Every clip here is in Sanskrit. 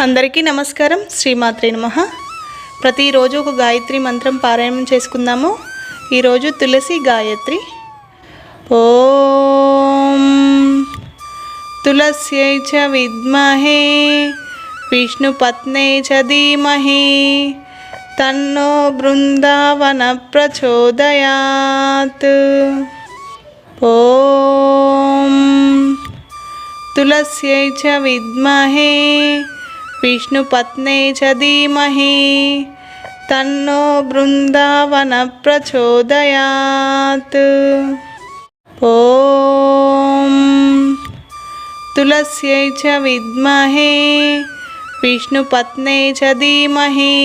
అందరికీ నమస్కారం. శ్రీమాత్రే నమః. ప్రతిరోజు ఒక గాయత్రి మంత్రం పారాయణం చేసుకుందాము. ఈరోజు తులసి గాయత్రి. ఓం తులస్యై చ విద్మహే విష్ణుపత్నే చ ధీమహి తన్నో బృందావన ప్రచోదయాత్. ఓం తులస్యై చ విద్మహే విష్ణుపత్నే చ ధీమహి తన్నో బృందావన ప్రచోదయాత్. ఓం తులస్యై చ విద్మహే విష్ణుపత్నే చ ధీమహి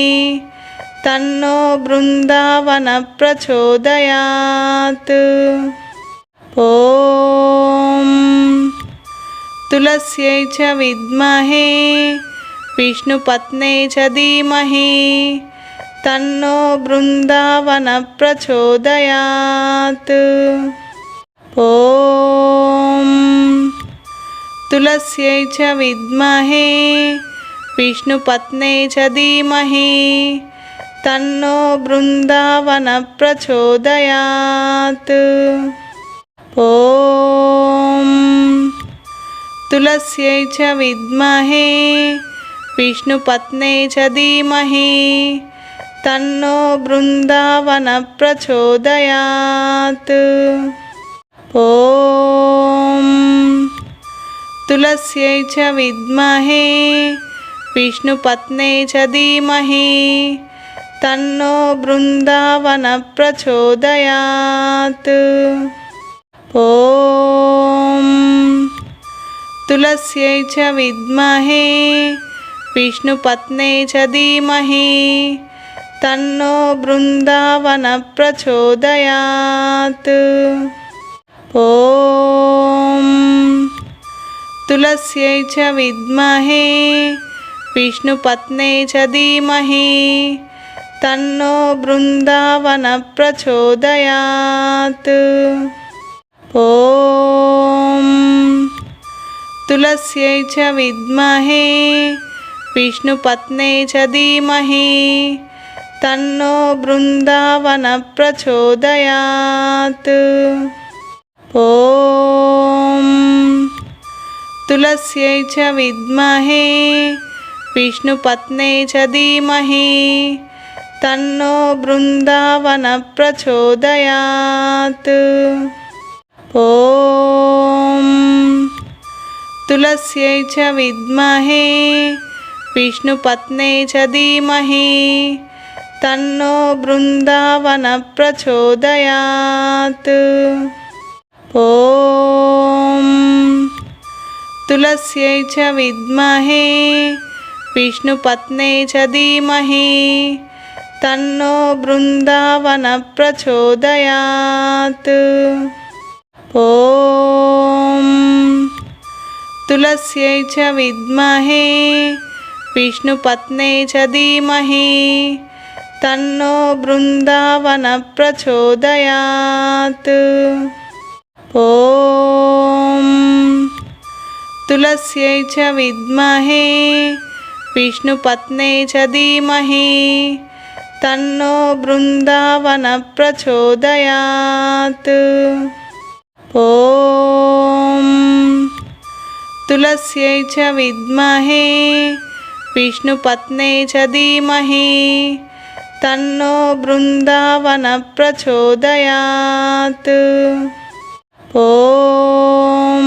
తన్నో బృందావన ప్రచోదయాత్. ఓం తులస్యై చ విద్మహే విష్ణుపత్నే చ ధీమహి తన్నో బృందావన ప్రచోదయాత్. ఓం తులస్యై చ విద్మహే విష్ణుపత్నే చ ధీమహి తన్నో బృందావన ప్రచోదయాత్. ఓం తులస్యై చ విద్మహే విష్ణుపత్నే చ ధీమహి తన్నో బృందావన ప్రచోదయాత్. ఓం తులస్యై చ విద్మహే విష్ణుపత్నే చ ధీమహి తన్నో బృందావన ప్రచోదయాత్. ఓం తులస్యై చ విద్మహే విష్ణుపత్నే చ ధీమహి తన్నో బృందావన ప్రచోదయాత్. ఓం తులస్యై చ విద్మహే విష్ణుపత్నే చ ధీమహి తన్నో బృందావన ప్రచోదయాత్. ఓం తులస్యై చ విద్మహే విష్ణుపత్నే చ ధీమహి తన్నో బృందావన ప్రచోదయాత్. ఓం తులస్యై చ విద్మహే విష్ణుపత్నే చ ధీమహి తన్నో బృందావన ప్రచోదయాత్. ఓం తులస్యై చ విద్మహే విష్ణుపత్నే చ ధీమహి తన్నో బృందావన ప్రచోదయాత్. ఓం తులస్యై చ విద్మహే విష్ణుపత్నే చ ధీమహి తన్నో బృందావన ప్రచోదయాత్. ఓం తులస్యై చ విద్మహే విష్ణుపత్నే చ ధీమహి తన్నో బృందావన ప్రచోదయాత్. ఓం తులస్యై చ విద్మహే విష్ణుపత్నే చ ధీమహి తన్నో బృందావన ప్రచోదయాత్. ఓం తులస్యై చ విద్మహే విష్ణుపత్నే చ ధీమహి తన్నో బృందావన ప్రచోదయాత్. ఓం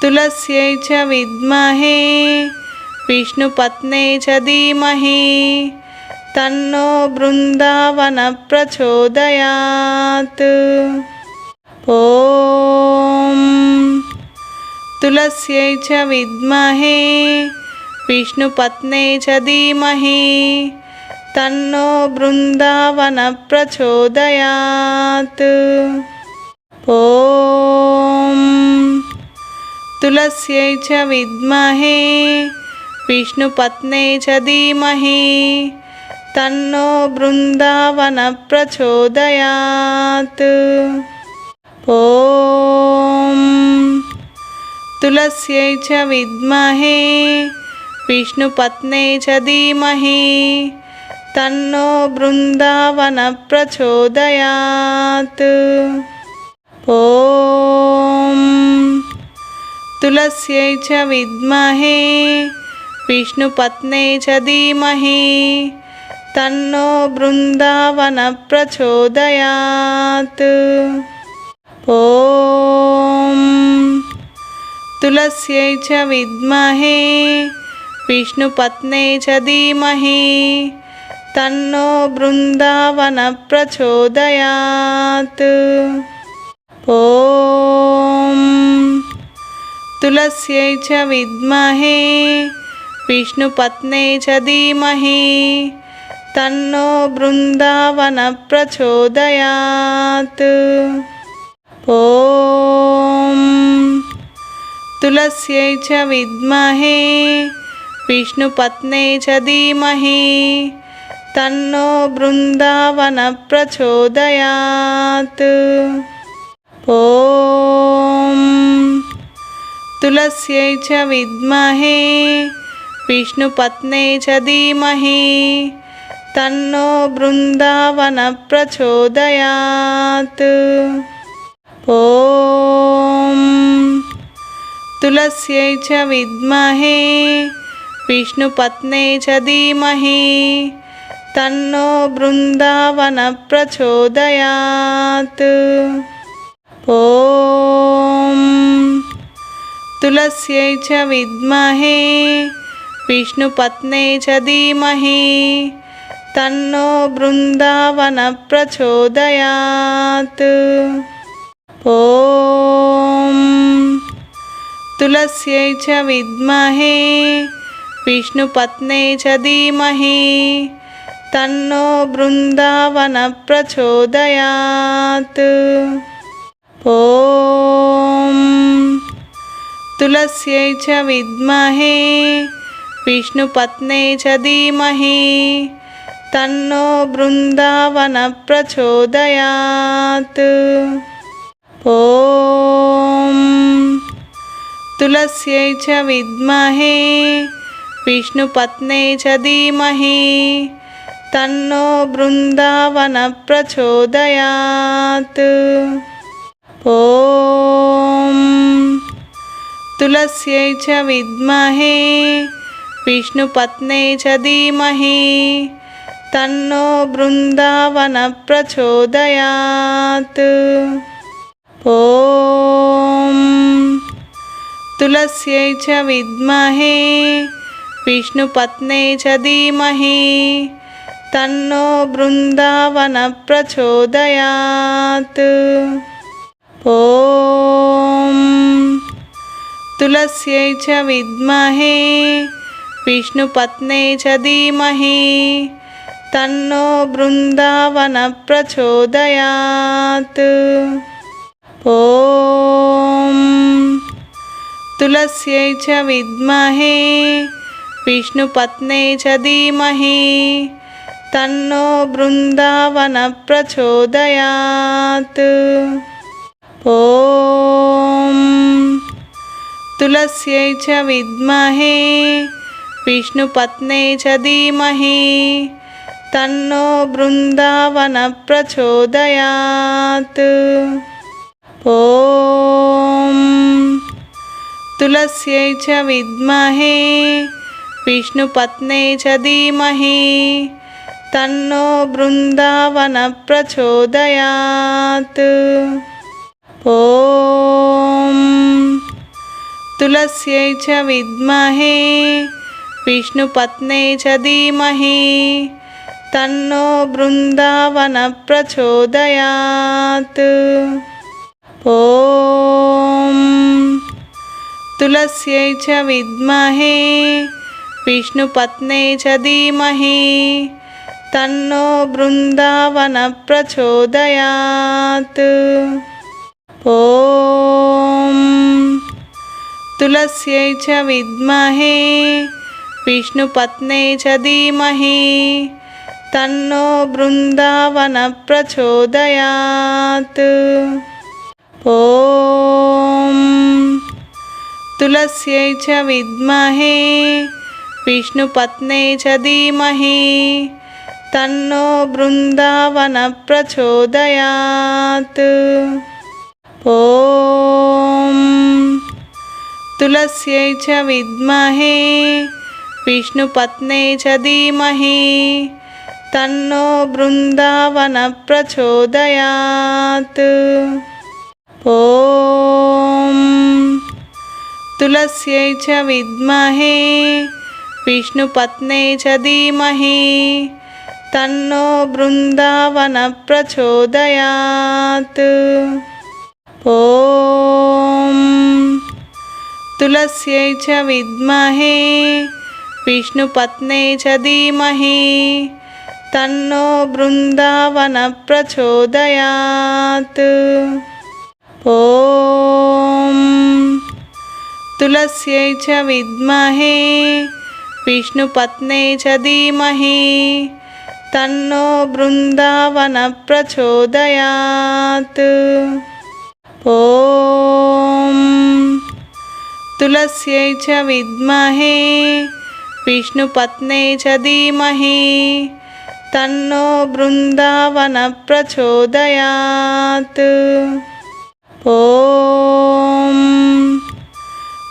తులస్యై చ విద్మహే విష్ణుపత్నే చ ధీమహి తన్నో బృందావన ప్రచోదయాత్. ఓం తులస్యై చ విద్మహే విష్ణుపత్నే చ ధీమహి తన్నో బృందావన ప్రచోదయాత్. ఓం తులస్యై చ విద్మహే విష్ణుపత్నే చ ధీమహి తన్నో బృందావన ప్రచోదయాత్. ఓం తులస్యై చ విద్మహే विष्णुपत्न्यै च धीमहि तन्नो बृन्दावनः प्रचोदयात्। ॐ तुलस्यै च विद्महे विष्णुपत्न्यै च धीमहि तन्नो बृन्दावनः प्रचोदयात्। ॐ तुलस्यै च विद्महे विष्णुपत्न्यै च धीमहि तन्नो बृन्दावनः प्रचोदयात्। ॐ तुलस्यै च विद्महे विष्णुपत्न्यै च धीमहि तन्नो बृन्दावनः प्रचोदयात्। ॐ तुलस्यै च विद्महे विष्णुपत्न्यै च धीमहि तन्नो बृन्दावनः प्रचोदयात्। ॐ तुलस्यै च विद्महे विष्णुपत्न्यै च धीमहि तन्नो बृन्दावनः प्रचोदयात्। ॐ तुलस्यै च विद्महे विष्णुपत्न्यै च धीमहि तन्नो बृन्दावनः प्रचोदयात्। ॐ तुलस्यै च विद्महे विष्णुपत्न्यै च धीमहि तन्नो बृन्दावनः प्रचोदयात्। ॐ तुलस्यै च विद्महे विष्णुपत्न्यै च धीमहि तन्नो बृन्दावनः प्रचोदयात्। ॐ तुलस्यै च विद्महे विष्णुपत्न्यै च धीमहि तन्नो बृन्दावनः प्रचोदयात्। ॐ तुलस्यै च विद्महे विष्णुपत्न्यै च धीमहि तन्नो बृन्दावनः प्रचोदयात्। ॐ तुलस्यै च विद्महे विष्णुपत्न्यै च धीमहि तन्नो बृन्दावनः प्रचोदयात्। ॐ तुलस्यै च विद्महे विष्णुपत्न्यै च धीमहि तन्नो बृन्दावनः प्रचोदयात्। ॐ तुलस्यै च विद्महे विष्णुपत्न्यै च धीमहि तन्नो बृन्दावनः प्रचोदयात्। ॐ तुलस्यै च विद्महे विष्णुपत्न्यै च धीमहि तन्नो बृन्दावनः प्रचोदयात्। ॐ तुलस्यै च विद्महे विष्णुपत्न्यै च धीमहि तन्नो बृन्दावनः प्रचोदयात्। ॐ तुलस्यै च विद्महे विष्णुपत्न्यै च धीमहि तन्नो बृन्दावनः प्रचोदयात्। ॐ तुलस्यै च विद्महे विष्णुपत्न्यै च धीमहि तन्नो बृन्दावनः प्रचोदयात्। ॐ तुलस्यै च विद्महे विष्णुपत्न्यै च धीमहि तन्नो बृन्दावनः प्रचोदयात्। ॐ तुलस्यै च विद्महे विष्णुपत्न्यै च धीमहि तन्नो बृन्दावनः प्रचोदयात्। ॐ तुलस्यै च विद्महे विष्णुपत्ने च धीमहि तन्नो बृन्दावन प्रचोदयात्। ॐ तुलस्यै च विद्महे विष्णुपत्ने च धीमहि तन्नो बृन्दावन प्रचोदयात्। ॐ तुलस्यै च विद्महे विष्णुपत्ने च धीमहि तन्नो बृन्दावन प्रचोदयात्। ॐ तुलस्यै च विद्महे विष्णुपत्ने च धीमहि तन्नो बृन्दावन प्रचोदयात्। ॐ तुलस्यै च विद्महे विष्णुपत्ने च धीमहि तन्नो बृन्दावन प्रचोदयात्। ॐ तुलस्यै च विद्महे विष्णुपत्ने च धीमहि तन्नो बृन्दावन प्रचोदयात्। ॐ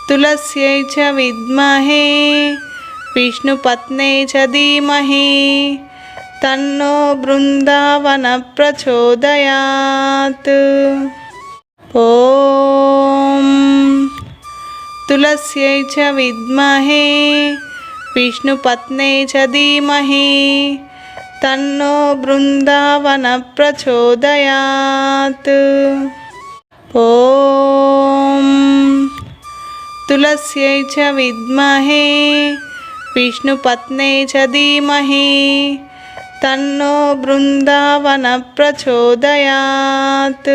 तुलस्यै च विद्महे विष्णुपत्ने च धीमहि तन्नो बृन्दावन प्रचोदयात्। ॐ तुलस्यै च विद्महे विष्णुपत्ने च धीमहि तन्नो बृन्दावन प्रचोदयात्। ॐ तुलस्यै च विद्महे विष्णुपत्ने च धीमहि तन्नो बृन्दावन प्रचोदयात्।